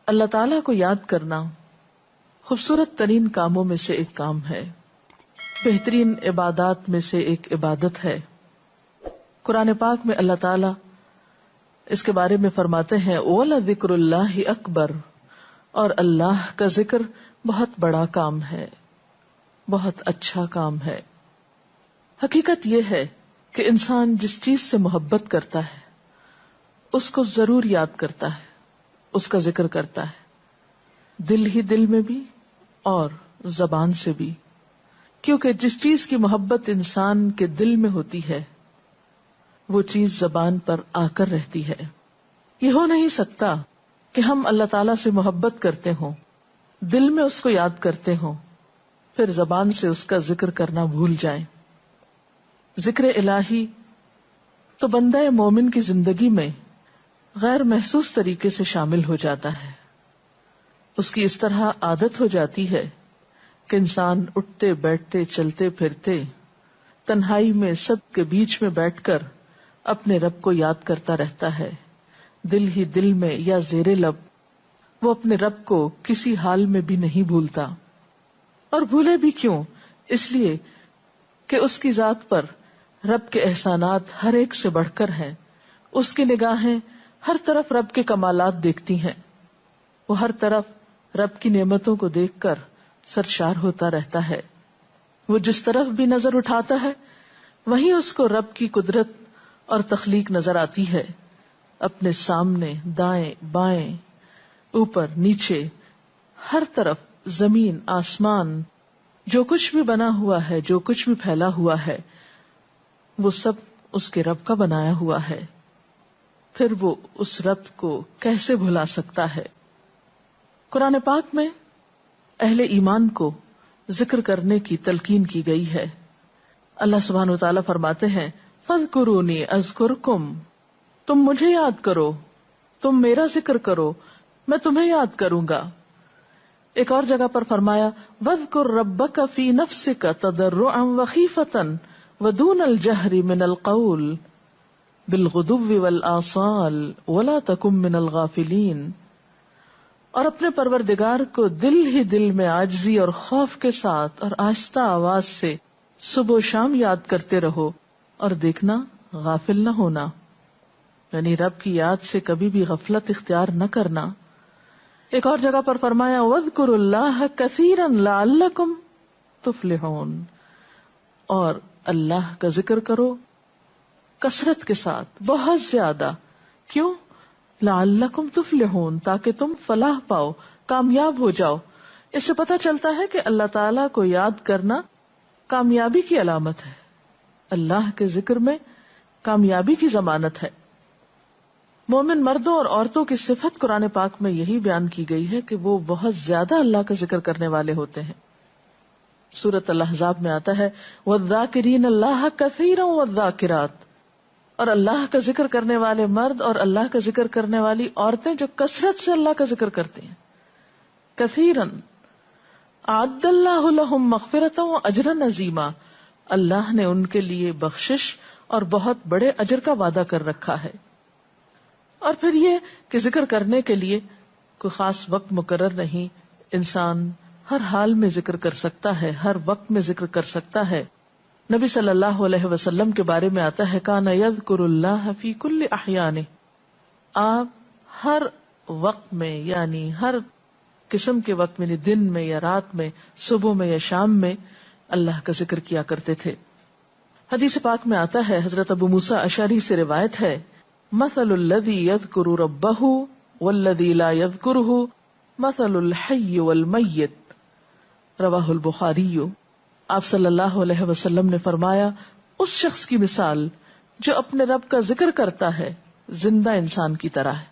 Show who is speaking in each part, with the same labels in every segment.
Speaker 1: اللہ تعالیٰ کو یاد کرنا خوبصورت ترین کاموں میں سے ایک کام ہے، بہترین عبادات میں سے ایک عبادت ہے۔ قرآن پاک میں اللہ تعالیٰ اس کے بارے میں فرماتے ہیں وَلَذِكْرُ اللَّهِ أَكْبَرُ، اور اللہ کا ذکر بہت بڑا کام ہے، بہت اچھا کام ہے۔ حقیقت یہ ہے کہ انسان جس چیز سے محبت کرتا ہے اس کو ضرور یاد کرتا ہے، اس کا ذکر کرتا ہے، دل ہی دل میں بھی اور زبان سے بھی، کیونکہ جس چیز کی محبت انسان کے دل میں ہوتی ہے وہ چیز زبان پر آ کر رہتی ہے۔ یہ ہو نہیں سکتا کہ ہم اللہ تعالیٰ سے محبت کرتے ہوں، دل میں اس کو یاد کرتے ہوں، پھر زبان سے اس کا ذکر کرنا بھول جائیں۔ ذکر الہی تو بندہ مومن کی زندگی میں غیر محسوس طریقے سے شامل ہو جاتا ہے، اس کی اس طرح عادت ہو جاتی ہے کہ انسان اٹھتے بیٹھتے چلتے پھرتے تنہائی میں سب کے بیچ میں بیٹھ کر اپنے رب کو یاد کرتا رہتا ہے، دل ہی دل میں یا زیر لب وہ اپنے رب کو کسی حال میں بھی نہیں بھولتا۔ اور بھولے بھی کیوں؟ اس لیے کہ اس کی ذات پر رب کے احسانات ہر ایک سے بڑھ کر ہیں، اس کی نگاہیں ہر طرف رب کے کمالات دیکھتی ہیں، وہ ہر طرف رب کی نعمتوں کو دیکھ کر سرشار ہوتا رہتا ہے۔ وہ جس طرف بھی نظر اٹھاتا ہے وہیں اس کو رب کی قدرت اور تخلیق نظر آتی ہے، اپنے سامنے، دائیں بائیں، اوپر نیچے، ہر طرف زمین آسمان، جو کچھ بھی بنا ہوا ہے، جو کچھ بھی پھیلا ہوا ہے، وہ سب اس کے رب کا بنایا ہوا ہے۔ پھر وہ اس رب کو کیسے بھلا سکتا ہے؟ قرآن پاک میں اہل ایمان کو ذکر کرنے کی تلقین کی گئی ہے۔ اللہ سبحانہ وتعالیٰ فرماتے ہیں فَاذْكُرُونِي أَذْكُرْكُمْ، تم مجھے یاد کرو، تم میرا ذکر کرو، میں تمہیں یاد کروں گا۔ ایک اور جگہ پر فرمایا وَاذْكُرْ رَبَّكَ فِي نَفْسِكَ تَضَرُّعًا وَخِيفَةً وَدُونَ الْجَهْرِ مِنَ الْقَوْلِ بِالْغُدُوِّ وَالْآصَالِ وَلَا تَكُن مِّنَ الْغَافِلِينَ، اور اپنے پروردگار کو دل ہی دل میں عاجزی اور خوف کے ساتھ اور آہستہ آواز سے صبح و شام یاد کرتے رہو، اور دیکھنا غافل نہ ہونا، یعنی رب کی یاد سے کبھی بھی غفلت اختیار نہ کرنا۔ ایک اور جگہ پر فرمایا وَاذْكُرُوا اللَّهَ كَثِيرًا لَعَلَّكُمْ تُفْلِحُونَ، اور اللہ کا ذکر کرو کثرت کے ساتھ، بہت زیادہ۔ کیوں؟ لَعَلَّكُمْ تُفْلِحُونَ، تاکہ تم فلاح پاؤ، کامیاب ہو جاؤ۔ اس سے پتہ چلتا ہے کہ اللہ تعالیٰ کو یاد کرنا کامیابی کی علامت ہے، اللہ کے ذکر میں کامیابی کی ضمانت ہے۔ مومن مردوں اور عورتوں کی صفت قرآن پاک میں یہی بیان کی گئی ہے کہ وہ بہت زیادہ اللہ کا ذکر کرنے والے ہوتے ہیں۔ سورۃ الاحزاب میں آتا ہے وَالذَّاكِرِينَ اللَّهَ كَثِيرًا وَالذَّاكِرَاتِ، اور اللہ کا ذکر کرنے والے مرد اور اللہ کا ذکر کرنے والی عورتیں جو کثرت سے اللہ کا ذکر کرتے ہیں۔ کثیرن اعد اللہ لہم مغفرۃ واجرا عظیما، اللہ نے ان کے لیے بخشش اور بہت بڑے اجر کا وعدہ کر رکھا ہے۔ اور پھر یہ کہ ذکر کرنے کے لیے کوئی خاص وقت مقرر نہیں، انسان ہر حال میں ذکر کر سکتا ہے، ہر وقت میں ذکر کر سکتا ہے۔ نبی صلی اللہ علیہ وسلم کے بارے میں آتا ہے کان یذکر اللہ فی کل احیانہ، آپ ہر وقت میں، یعنی ہر قسم کے وقت میں، دن میں یا رات میں، صبح میں یا شام میں اللہ کا ذکر کیا کرتے تھے۔ حدیث پاک میں آتا ہے، حضرت ابو موسیٰ اشعری سے روایت ہے مثل الذی یذکر ربہ والذی لا یذکرہ مثل الحی والمیت، رواہ البخاری۔ آپ صلی اللہ علیہ وسلم نے فرمایا اس شخص کی مثال جو اپنے رب کا ذکر کرتا ہے زندہ انسان کی طرح ہے،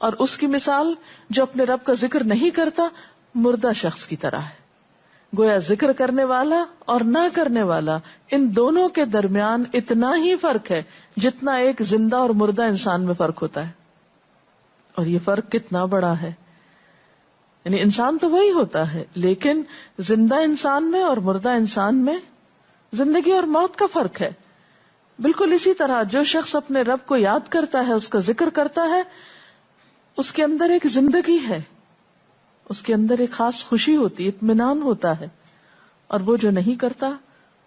Speaker 1: اور اس کی مثال جو اپنے رب کا ذکر نہیں کرتا مردہ شخص کی طرح ہے۔ گویا ذکر کرنے والا اور نہ کرنے والا، ان دونوں کے درمیان اتنا ہی فرق ہے جتنا ایک زندہ اور مردہ انسان میں فرق ہوتا ہے۔ اور یہ فرق کتنا بڑا ہے، یعنی انسان تو وہی ہوتا ہے، لیکن زندہ انسان میں اور مردہ انسان میں زندگی اور موت کا فرق ہے۔ بالکل اسی طرح جو شخص اپنے رب کو یاد کرتا ہے، اس کا ذکر کرتا ہے، اس کے اندر ایک زندگی ہے، اس کے اندر ایک خاص خوشی ہوتی ہے، اطمینان ہوتا ہے، اور وہ جو نہیں کرتا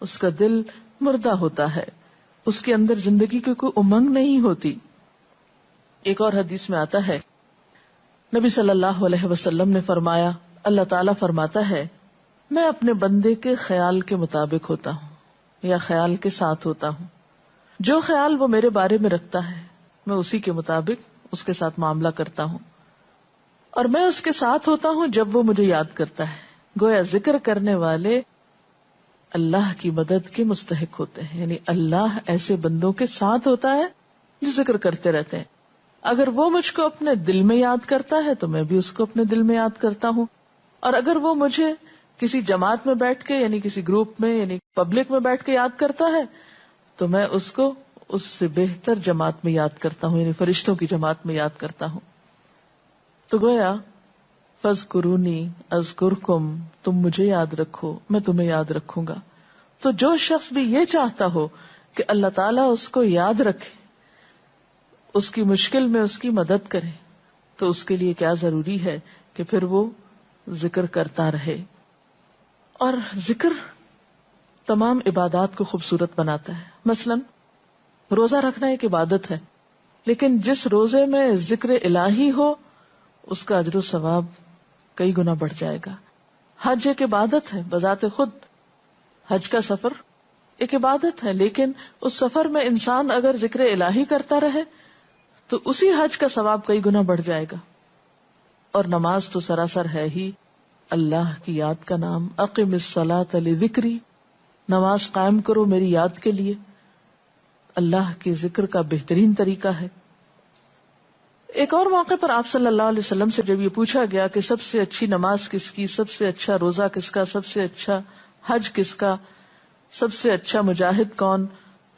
Speaker 1: اس کا دل مردہ ہوتا ہے، اس کے اندر زندگی کی کوئی امنگ نہیں ہوتی. ایک اور حدیث میں آتا ہے، نبی صلی اللہ علیہ وسلم نے فرمایا، اللہ تعالیٰ فرماتا ہے میں اپنے بندے کے خیال کے مطابق ہوتا ہوں یا خیال کے ساتھ ہوتا ہوں. جو خیال وہ میرے بارے میں رکھتا ہے میں اسی کے مطابق اس کے ساتھ معاملہ کرتا ہوں، اور میں اس کے ساتھ ہوتا ہوں جب وہ مجھے یاد کرتا ہے. گویا ذکر کرنے والے اللہ کی مدد کے مستحق ہوتے ہیں، یعنی اللہ ایسے بندوں کے ساتھ ہوتا ہے جو ذکر کرتے رہتے ہیں. اگر وہ مجھ کو اپنے دل میں یاد کرتا ہے تو میں بھی اس کو اپنے دل میں یاد کرتا ہوں، اور اگر وہ مجھے کسی جماعت میں بیٹھ کے یعنی کسی گروپ میں یعنی پبلک میں بیٹھ کے یاد کرتا ہے تو میں اس کو اس سے بہتر جماعت میں یاد کرتا ہوں، یعنی فرشتوں کی جماعت میں یاد کرتا ہوں. تو گویا فاذکرونی اذکرکم، تم مجھے یاد رکھو میں تمہیں یاد رکھوں گا. تو جو شخص بھی یہ چاہتا ہو کہ اللہ تعالیٰ اس کو یاد رکھے، اس کی مشکل میں اس کی مدد کرے، تو اس کے لیے کیا ضروری ہے کہ پھر وہ ذکر کرتا رہے. اور ذکر تمام عبادات کو خوبصورت بناتا ہے. مثلا روزہ رکھنا ایک عبادت ہے، لیکن جس روزے میں ذکر الہی ہو اس کا اجر و ثواب کئی گنا بڑھ جائے گا. حج ایک عبادت ہے بذات خود، حج کا سفر ایک عبادت ہے، لیکن اس سفر میں انسان اگر ذکر الہی کرتا رہے تو اسی حج کا ثواب کئی گنا بڑھ جائے گا. اور نماز تو سراسر ہے ہی اللہ کی یاد کا نام. اقم الصلاۃ لذکری، نماز قائم کرو میری یاد کے لیے. اللہ کے ذکر کا بہترین طریقہ ہے. ایک اور موقع پر آپ صلی اللہ علیہ وسلم سے جب یہ پوچھا گیا کہ سب سے اچھی نماز کس کی، سب سے اچھا روزہ کس کا، سب سے اچھا حج کس کا، سب سے اچھا مجاہد کون،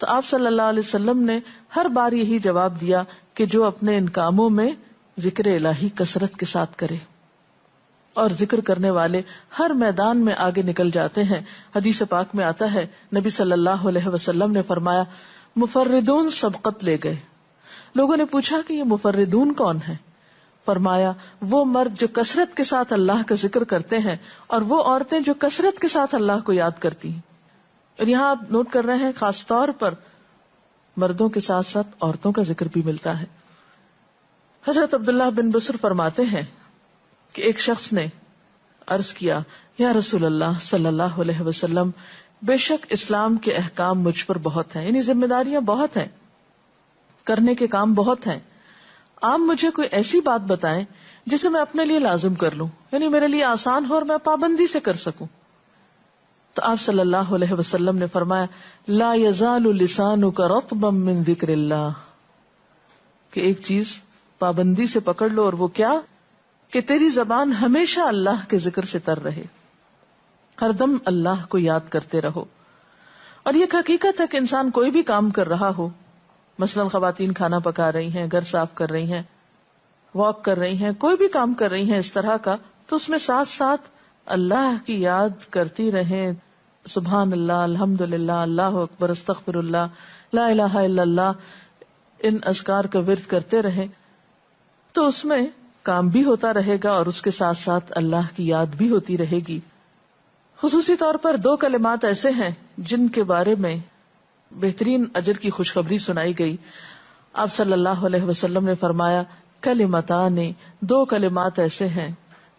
Speaker 1: تو آپ صلی اللہ علیہ وسلم نے ہر بار یہی جواب دیا کہ جو اپنے ان کاموں میں ذکر الہی کثرت کے ساتھ کرے. اور ذکر کرنے والے ہر میدان میں آگے نکل جاتے ہیں. حدیث پاک میں آتا ہے نبی صلی اللہ علیہ وسلم نے فرمایا مفردون سبقت لے گئے. لوگوں نے پوچھا کہ یہ مفردون کون ہے؟ فرمایا وہ مرد جو کثرت کے ساتھ اللہ کا ذکر کرتے ہیں اور وہ عورتیں جو کثرت کے ساتھ اللہ کو یاد کرتی ہیں. اور یہاں آپ نوٹ کر رہے ہیں خاص طور پر مردوں کے ساتھ ساتھ عورتوں کا ذکر بھی ملتا ہے. حضرت عبداللہ بن بسر فرماتے ہیں کہ ایک شخص نے عرض کیا یا رسول اللہ صلی اللہ علیہ وسلم، بے شک اسلام کے احکام مجھ پر بہت ہیں، یعنی ذمہ داریاں بہت ہیں، کرنے کے کام بہت ہیں. آپ مجھے کوئی ایسی بات بتائیں جسے میں اپنے لیے لازم کر لوں، یعنی میرے لیے آسان ہو اور میں پابندی سے کر سکوں. تو آپ صلی اللہ علیہ وسلم نے فرمایا لا یزال لسانک رطبا من ذکر اللہ، کہ ایک چیز پابندی سے پکڑ لو، اور وہ کیا کہ تیری زبان ہمیشہ اللہ کے ذکر سے تر رہے، ہر دم اللہ کو یاد کرتے رہو. اور یہ حقیقت ہے کہ انسان کوئی بھی کام کر رہا ہو، مثلا خواتین کھانا پکا رہی ہیں، گھر صاف کر رہی ہیں، واک کر رہی ہیں، کوئی بھی کام کر رہی ہیں اس طرح کا، تو اس میں ساتھ ساتھ اللہ کی یاد کرتی رہیں. سبحان اللہ، الحمد للہ، اللہ اکبر، استغفر اللہ، لا الہ الا اللہ، ان اذکار کا ورد کرتے رہیں، تو اس میں کام بھی ہوتا رہے گا اور اس کے ساتھ ساتھ اللہ کی یاد بھی ہوتی رہے گی. خصوصی طور پر 2 کلمات ایسے ہیں جن کے بارے میں بہترین اجر کی خوشخبری سنائی گئی. آپ صلی اللہ علیہ وسلم نے فرمایا کلمتان، 2 کلمات ایسے ہیں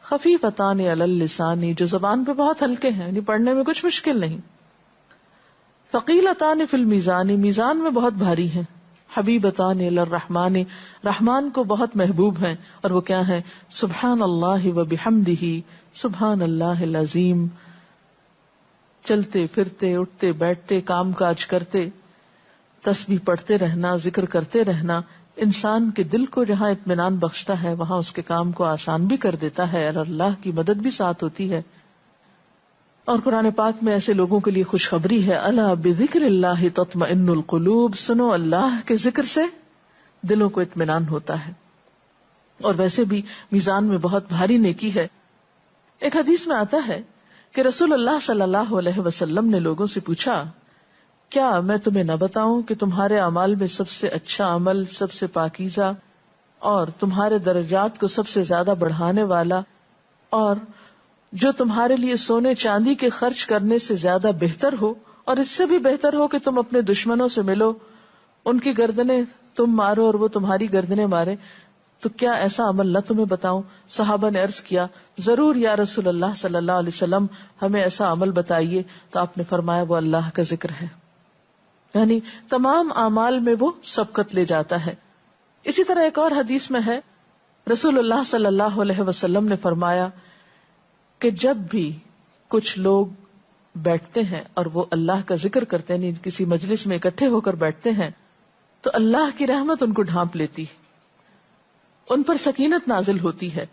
Speaker 1: خفیفتان علی اللسان، جو زبان پہ بہت ہلکے ہیں، یعنی پڑھنے میں کچھ مشکل نہیں. ثقیلتان فی المیزان، میزان میں بہت بھاری ہیں. حبیبتان الی الرحمن، رحمان کو بہت محبوب ہیں، اور وہ کیا ہیں؟ سبحان اللہ و بحمدہ، سبحان اللہ العظیم. چلتے پھرتے، اٹھتے بیٹھتے، کام کاج کرتے، تسبیح پڑھتے رہنا، ذکر کرتے رہنا انسان کے دل کو جہاں اطمینان بخشتا ہے وہاں اس کے کام کو آسان بھی کر دیتا ہے، اور اللہ کی مدد بھی ساتھ ہوتی ہے. اور قرآن پاک میں ایسے لوگوں کے لیے خوشخبری ہے، الا بذکر اللہ تطمئن القلوب، سنو اللہ کے ذکر سے دلوں کو اطمینان ہوتا ہے. اور ویسے بھی میزان میں بہت بھاری نیکی ہے. ایک حدیث میں آتا ہے کہ رسول اللہ صلی اللہ علیہ وسلم نے لوگوں سے پوچھا کیا میں تمہیں نہ بتاؤں کہ تمہارے اعمال میں سب سے اچھا عمل، سب سے پاکیزہ، اور تمہارے درجات کو سب سے زیادہ بڑھانے والا، اور جو تمہارے لیے سونے چاندی کے خرچ کرنے سے زیادہ بہتر ہو، اور اس سے بھی بہتر ہو کہ تم اپنے دشمنوں سے ملو، ان کی گردنیں تم مارو اور وہ تمہاری گردنیں مارے، تو کیا ایسا عمل نہ تمہیں بتاؤں؟ صحابہ نے عرض کیا، ضرور یا رسول اللہ صلی اللہ علیہ وسلم، ہمیں ایسا عمل بتائیے. تو آپ نے فرمایا وہ اللہ کا ذکر ہے. یعنی تمام اعمال میں وہ سبقت لے جاتا ہے. اسی طرح ایک اور حدیث میں ہے، رسول اللہ صلی اللہ علیہ وسلم نے فرمایا کہ جب بھی کچھ لوگ بیٹھتے ہیں اور وہ اللہ کا ذکر کرتے ہیں، یعنی کسی مجلس میں اکٹھے ہو کر بیٹھتے ہیں، تو اللہ کی رحمت ان کو ڈھانپ لیتی، ان پر سکینت نازل ہوتی ہے.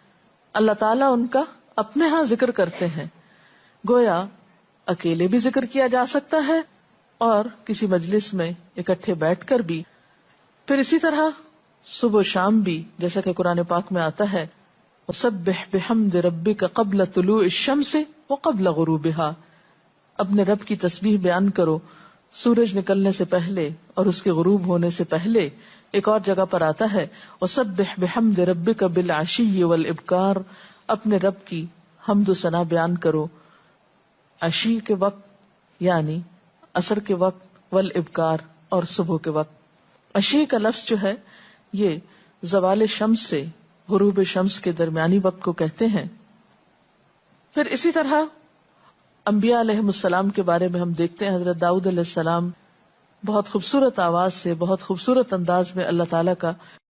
Speaker 1: اللہ تعالیٰ ان کا اپنے ہاں ذکر کرتے ہیں. گویا اکیلے بھی ذکر کیا جا سکتا ہے اور کسی مجلس میں اکٹھے بیٹھ کر بھی. پھر اسی طرح صبح و شام بھی، جیسا کہ قرآن پاک میں آتا ہے، وَسَبِّحْ بِحَمْدِ رَبِّكَ قَبْلَ طُلُوعِ الشَّمْسِ وَقَبْلَ غُرُوبِهَا، اپنے رب کی تسبیح بیان کرو سورج نکلنے سے پہلے اور اس کے غروب ہونے سے پہلے. ایک اور جگہ پر آتا ہے وَسَبِّحْ بِحَمْدِ رَبِّكَ بِالْعَشِيِّ وَالْإِبْكَارِ، اپنے رب کی حمد و ثنا بیان کرو عشی کے وقت یعنی عصر کے وقت، والابکار اور صبح کے وقت. عشی کا لفظ جو ہے یہ زوال شمس سے غروب شمس کے درمیانی وقت کو کہتے ہیں. پھر اسی طرح انبیاء علیہم السلام کے بارے میں ہم دیکھتے ہیں، حضرت داؤد علیہ السلام بہت خوبصورت آواز سے، بہت خوبصورت انداز میں اللہ تعالیٰ کا